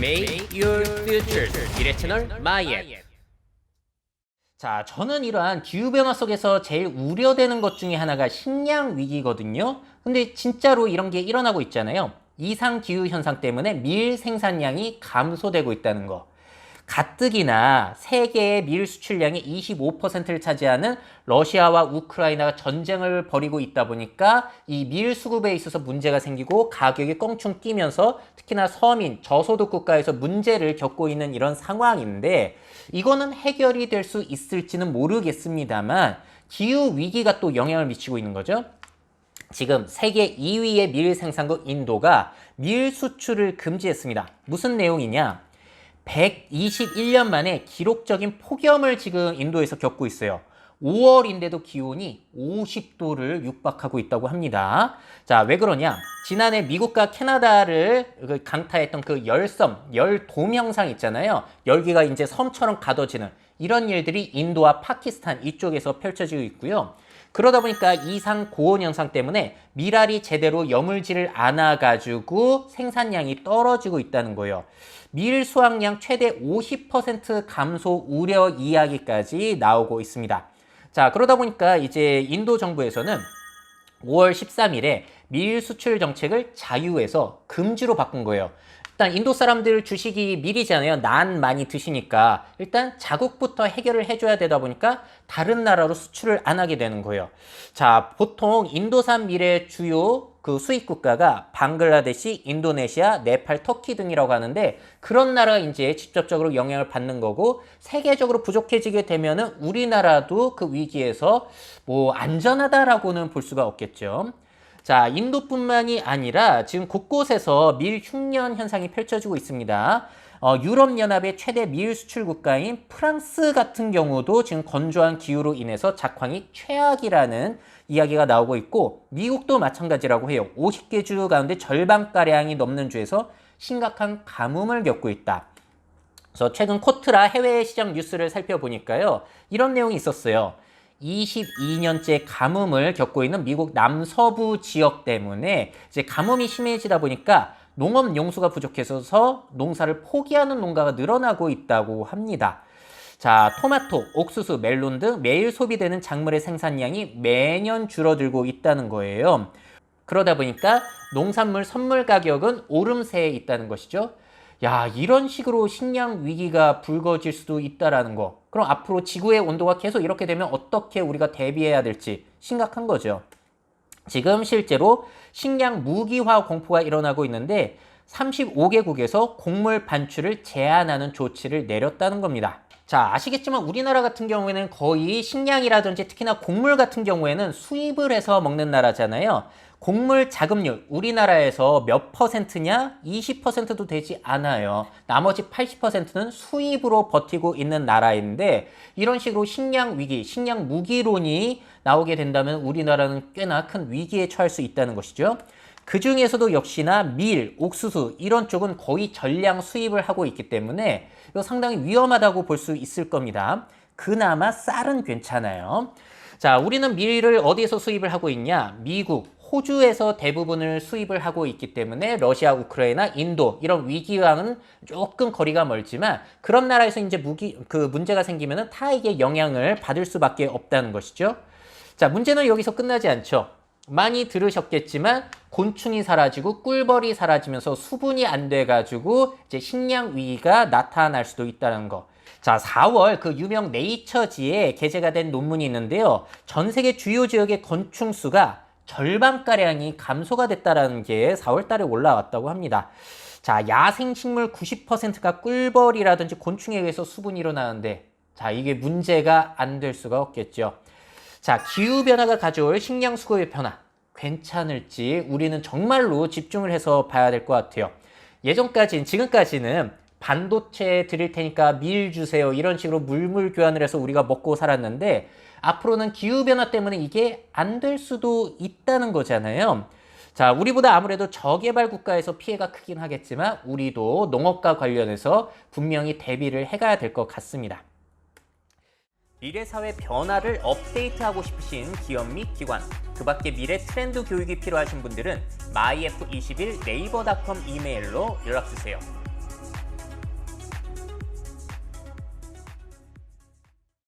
Make your future. 미래 채널 마이앱. 자, 저는 이러한 기후변화 속에서 제일 우려되는 것 중에 하나가 식량 위기거든요. 근데 진짜로 이런 게 일어나고 있잖아요. 이상 기후 현상 때문에 밀 생산량이 감소되고 있다는 거. 가뜩이나 세계의 밀 수출량의 25%를 차지하는 러시아와 우크라이나가 전쟁을 벌이고 있다 보니까 이 밀 수급에 있어서 문제가 생기고 가격이 껑충 뛰면서 특히나 서민, 저소득 국가에서 문제를 겪고 있는 이런 상황인데 이거는 해결이 될 수 있을지는 모르겠습니다만 기후 위기가 또 영향을 미치고 있는 거죠. 지금 세계 2위의 밀 생산국 인도가 밀 수출을 금지했습니다. 무슨 내용이냐? 121년 만에 기록적인 폭염을 지금 인도에서 겪고 있어요. 5월인데도 기온이 50도를 육박하고 있다고 합니다. 자, 왜 그러냐? 지난해 미국과 캐나다를 강타했던 그 열돔 현상 있잖아요. 열기가 이제 섬처럼 가둬지는 이런 일들이 인도와 파키스탄 이쪽에서 펼쳐지고 있고요. 그러다 보니까 이상 고온 현상 때문에 밀알이 제대로 여물지를 않아가지고 생산량이 떨어지고 있다는 거예요. 밀 수확량 최대 50% 감소 우려 이야기까지 나오고 있습니다. 자, 그러다 보니까 이제 인도 정부에서는 5월 13일에 밀 수출 정책을 자유에서 금지로 바꾼 거예요. 일단 인도 사람들 주식이 밀이잖아요. 난 많이 드시니까 일단 자국부터 해결을 해줘야 되다 보니까 다른 나라로 수출을 안 하게 되는 거예요. 자, 보통 인도산 밀의 주요 그 수입 국가가 방글라데시, 인도네시아, 네팔, 터키 등이라고 하는데 그런 나라가 이제 직접적으로 영향을 받는 거고 세계적으로 부족해지게 되면은 우리나라도 그 위기에서 뭐 안전하다라고는 볼 수가 없겠죠. 자, 인도뿐만이 아니라 지금 곳곳에서 밀 흉년 현상이 펼쳐지고 있습니다. 유럽연합의 최대 밀 수출 국가인 프랑스 같은 경우도 지금 건조한 기후로 인해서 작황이 최악이라는 이야기가 나오고 있고 미국도 마찬가지라고 해요. 50개 주 가운데 절반가량이 넘는 주에서 심각한 가뭄을 겪고 있다. 그래서 최근 코트라 해외 시장 뉴스를 살펴보니까요. 이런 내용이 있었어요. 22년째 가뭄을 겪고 있는 미국 남서부 지역 때문에 이제 가뭄이 심해지다 보니까 농업 용수가 부족해서 농사를 포기하는 농가가 늘어나고 있다고 합니다. 자, 토마토, 옥수수, 멜론 등 매일 소비되는 작물의 생산량이 매년 줄어들고 있다는 거예요. 그러다 보니까 농산물 선물 가격은 오름세에 있다는 것이죠. 야, 이런 식으로 식량 위기가 불거질 수도 있다라는 거. 그럼 앞으로 지구의 온도가 계속 이렇게 되면 어떻게 우리가 대비해야 될지 심각한 거죠. 지금 실제로 식량 무기화 공포가 일어나고 있는데 35개국에서 곡물 반출을 제한하는 조치를 내렸다는 겁니다. 자, 아시겠지만 우리나라 같은 경우에는 거의 식량이라든지 특히나 곡물 같은 경우에는 수입을 해서 먹는 나라잖아요. 곡물 자급률 우리나라에서 몇 퍼센트냐? 20%도 되지 않아요. 나머지 80%는 수입으로 버티고 있는 나라인데 이런 식으로 식량 위기, 식량 무기론이 나오게 된다면 우리나라는 꽤나 큰 위기에 처할 수 있다는 것이죠. 그 중에서도 역시나 밀, 옥수수 이런 쪽은 거의 전량 수입을 하고 있기 때문에 이거 상당히 위험하다고 볼 수 있을 겁니다. 그나마 쌀은 괜찮아요. 자, 우리는 밀을 어디에서 수입을 하고 있냐? 미국, 호주에서 대부분을 수입을 하고 있기 때문에 러시아, 우크라이나, 인도 이런 위기와는 조금 거리가 멀지만 그런 나라에서 이제 문제가 생기면은 타에게 영향을 받을 수밖에 없다는 것이죠. 자, 문제는 여기서 끝나지 않죠. 많이 들으셨겠지만 곤충이 사라지고 꿀벌이 사라지면서 수분이 안 돼가지고 이제 식량 위기가 나타날 수도 있다는 거. 자, 4월 그 유명 네이처지에 게재가 된 논문이 있는데요. 전 세계 주요 지역의 곤충 수가 절반가량이 감소가 됐다는 게 4월 달에 올라왔다고 합니다. 자, 야생식물 90%가 꿀벌이라든지 곤충에 의해서 수분이 일어나는데 자, 이게 문제가 안 될 수가 없겠죠. 자, 기후변화가 가져올 식량 수급의 변화 괜찮을지 우리는 정말로 집중을 해서 봐야 될 것 같아요. 지금까지는 반도체 드릴 테니까 밀 주세요 이런 식으로 물물 교환을 해서 우리가 먹고 살았는데 앞으로는 기후변화 때문에 이게 안 될 수도 있다는 거잖아요. 자, 우리보다 아무래도 저개발 국가에서 피해가 크긴 하겠지만 우리도 농업과 관련해서 분명히 대비를 해가야 될 것 같습니다. 미래사회 변화를 업데이트하고 싶으신 기업 및 기관, 그 밖에 미래 트렌드 교육이 필요하신 분들은 myf21 네이버닷컴 이메일로 연락주세요.